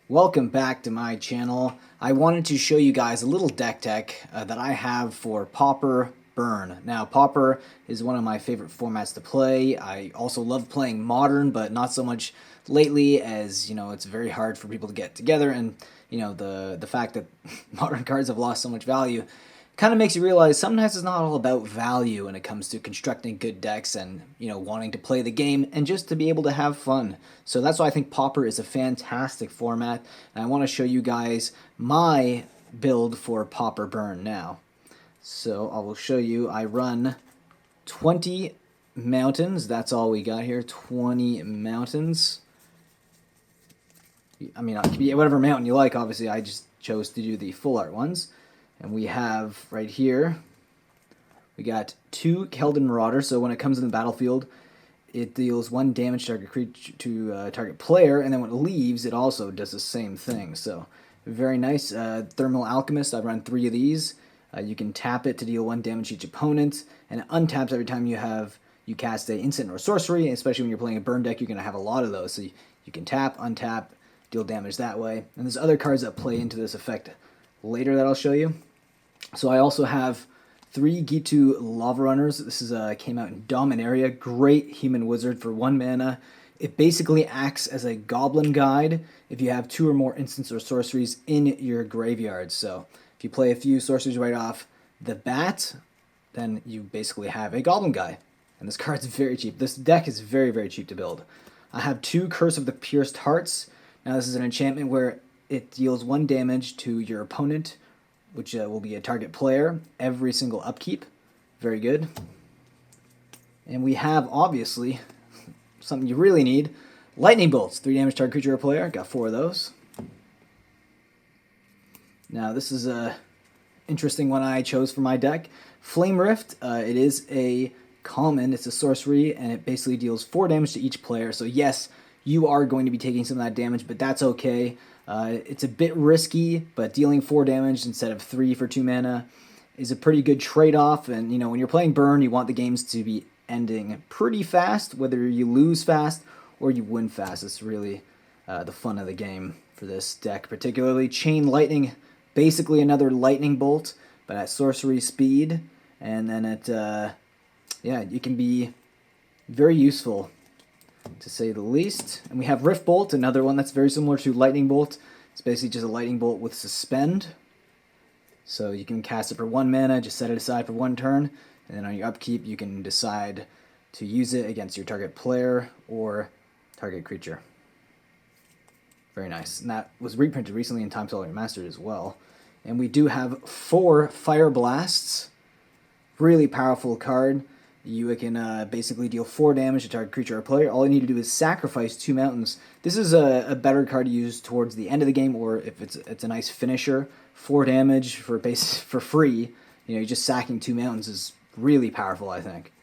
Welcome back to my channel. I wanted to show you guys a little deck tech that I have for Pauper Burn. Now, Pauper is one of my favorite formats to play. I also love playing Modern, but not so much lately, as it's very hard for people to get together, and the fact that Modern cards have lost so much value kind of makes you realize sometimes it's not all about value when it comes to constructing good decks and wanting to play the game and just to be able to have fun. So that's why I think Pauper is a fantastic format, and I want to show you guys my build for Pauper Burn now. So I will show you. I run 20 mountains. That's all we got here. 20 mountains. I mean, it can be whatever mountain you like. Obviously, I just chose to do the full art ones. And we have right here, we got 2 Keldon Marauders. So when it comes in the battlefield, it deals 1 damage to target player, and then when it leaves, it also does the same thing. So very nice. Thermo Alchemist, I've run 3 of these. You can tap it to deal 1 damage to each opponent, and it untaps every time you cast a instant or sorcery. Especially when you're playing a burn deck, you're going to have a lot of those. So you can tap, untap, deal damage that way. And there's other cards that play into this effect later that I'll show you. So I also have 3 Ghitu Lavarunners. This is came out in Dominaria. Great human wizard for 1 mana. It basically acts as a goblin guide if you have 2 or more instants or sorceries in your graveyard. So if you play a few sorceries right off the bat, then you basically have a goblin guy. And this card's very cheap. This deck is very, very cheap to build. I have 2 Curse of the Pierced Hearts. Now this is an enchantment where it deals 1 damage to your opponent, which will be a target player, every single upkeep. Very good. And we have, obviously, something you really need, Lightning Bolts. 3 damage target creature or player. Got 4 of those. Now, this is a interesting one I chose for my deck. Flame Rift. It is a common. It's a sorcery, and it basically deals 4 damage to each player. So yes, you are going to be taking some of that damage, but that's okay. It's a bit risky, but dealing 4 damage instead of 3 for 2 mana is a pretty good trade-off. And when you're playing Burn, you want the games to be ending pretty fast, whether you lose fast or you win fast. It's really the fun of the game for this deck, particularly. Chain Lightning, basically another lightning bolt, but at sorcery speed, and then it can be very useful, to say the least. And we have Rift Bolt, another one that's very similar to Lightning Bolt. It's basically just a Lightning Bolt with Suspend. So you can cast it for 1 mana, just set it aside for 1 turn, and then on your upkeep you can decide to use it against your target player or target creature. Very nice. And that was reprinted recently in Time Solar Remastered as well. And we do have 4 Fireblasts. Really powerful card. You can basically deal 4 damage to target creature or player. All you need to do is sacrifice 2 mountains. This is a better card to use towards the end of the game, or if it's a nice finisher. 4 damage for free. You're just sacking 2 mountains is really powerful, I think.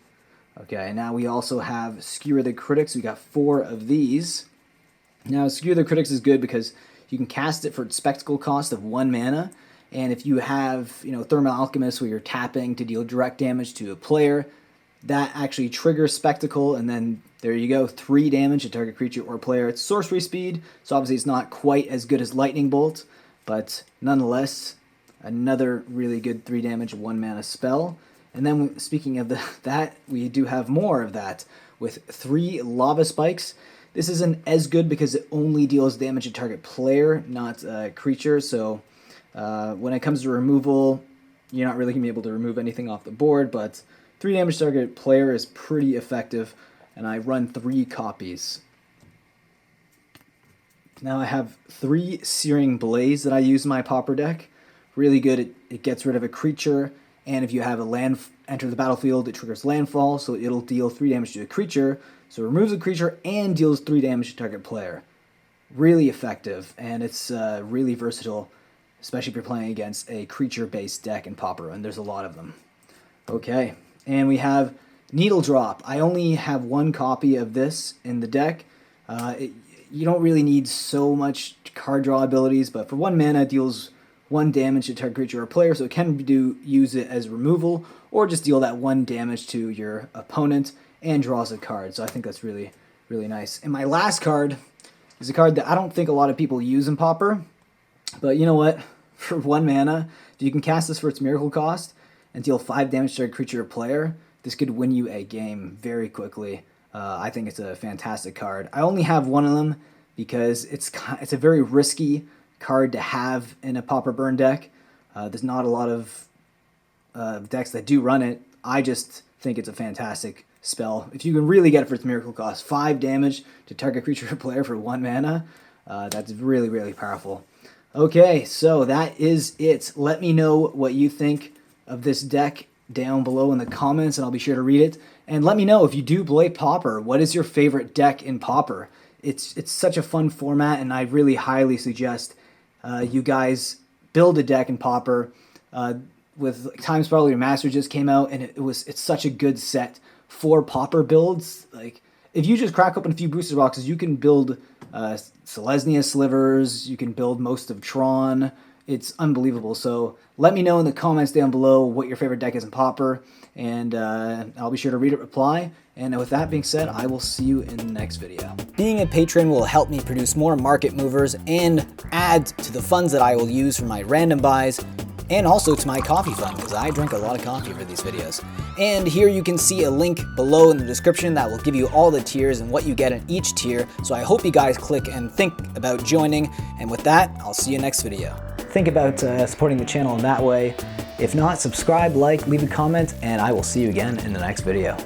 Okay, now we also have Skewer the Critics. We got 4 of these. Now, Skewer the Critics is good because you can cast it for its spectacle cost of 1 mana. And if you have, Thermo Alchemist where you're tapping to deal direct damage to a player, that actually triggers Spectacle, and then there you go, 3 damage to target creature or player. It's sorcery speed, so obviously it's not quite as good as Lightning Bolt, but nonetheless, another really good 3 damage, 1 mana spell. And then speaking of that, we do have more of that with 3 Lava Spikes. This isn't as good because it only deals damage to target player, not creature, so when it comes to removal, you're not really going to be able to remove anything off the board, but 3 damage target player is pretty effective, and I run 3 copies. Now I have 3 Searing Blaze that I use in my Pauper deck. Really good. It gets rid of a creature, and if you have a land enter the battlefield, it triggers landfall, so it'll deal 3 damage to a creature, so it removes a creature and deals 3 damage to target player. Really effective, and it's really versatile, especially if you're playing against a creature-based deck in Pauper, and there's a lot of them. Okay. And we have Needledrop. I only have 1 copy of this in the deck. You don't really need so much card draw abilities, but for 1 mana it deals 1 damage to target creature or player, so it can use it as removal, or just deal that 1 damage to your opponent and draws a card. So I think that's really, really nice. And my last card He's a card that I don't think a lot of people use in Pauper, but you know what? For 1 mana, if you can cast this for its miracle cost and deal 5 damage to a creature or player, this could win you a game very quickly. I think it's a fantastic card. I only have one of them because it's a very risky card to have in a Pauper burn deck. There's not a lot of decks that do run it. I just think it's a fantastic spell. If you can really get it for its miracle cost, 5 damage to target creature or player for 1 mana, that's really, really powerful. Okay, so that is it. Let me know what you think of this deck down below in the comments, and I'll be sure to read it. And let me know if you do play Pauper, what is your favorite deck in Pauper? It's such a fun format, and I really highly suggest you guys build a deck in Pauper. With Time Spiral Remastered just came out, and it's such a good set for Pauper builds. Like, if you just crack open a few booster boxes, you can build Selesnya Slivers, you can build most of Tron. It's unbelievable. So let me know in the comments down below what your favorite deck is in Pauper, and I'll be sure to read it, reply. And with that being said, I will see you in the next video. Being a patron will help me produce more market movers and add to the funds that I will use for my random buys, and also to my coffee fund, because I drink a lot of coffee for these videos. And here you can see a link below in the description that will give you all the tiers and what you get in each tier. So I hope you guys click and think about joining. And with that, I'll see you next video. Think about supporting the channel in that way. If not, subscribe, like, leave a comment, and I will see you again in the next video.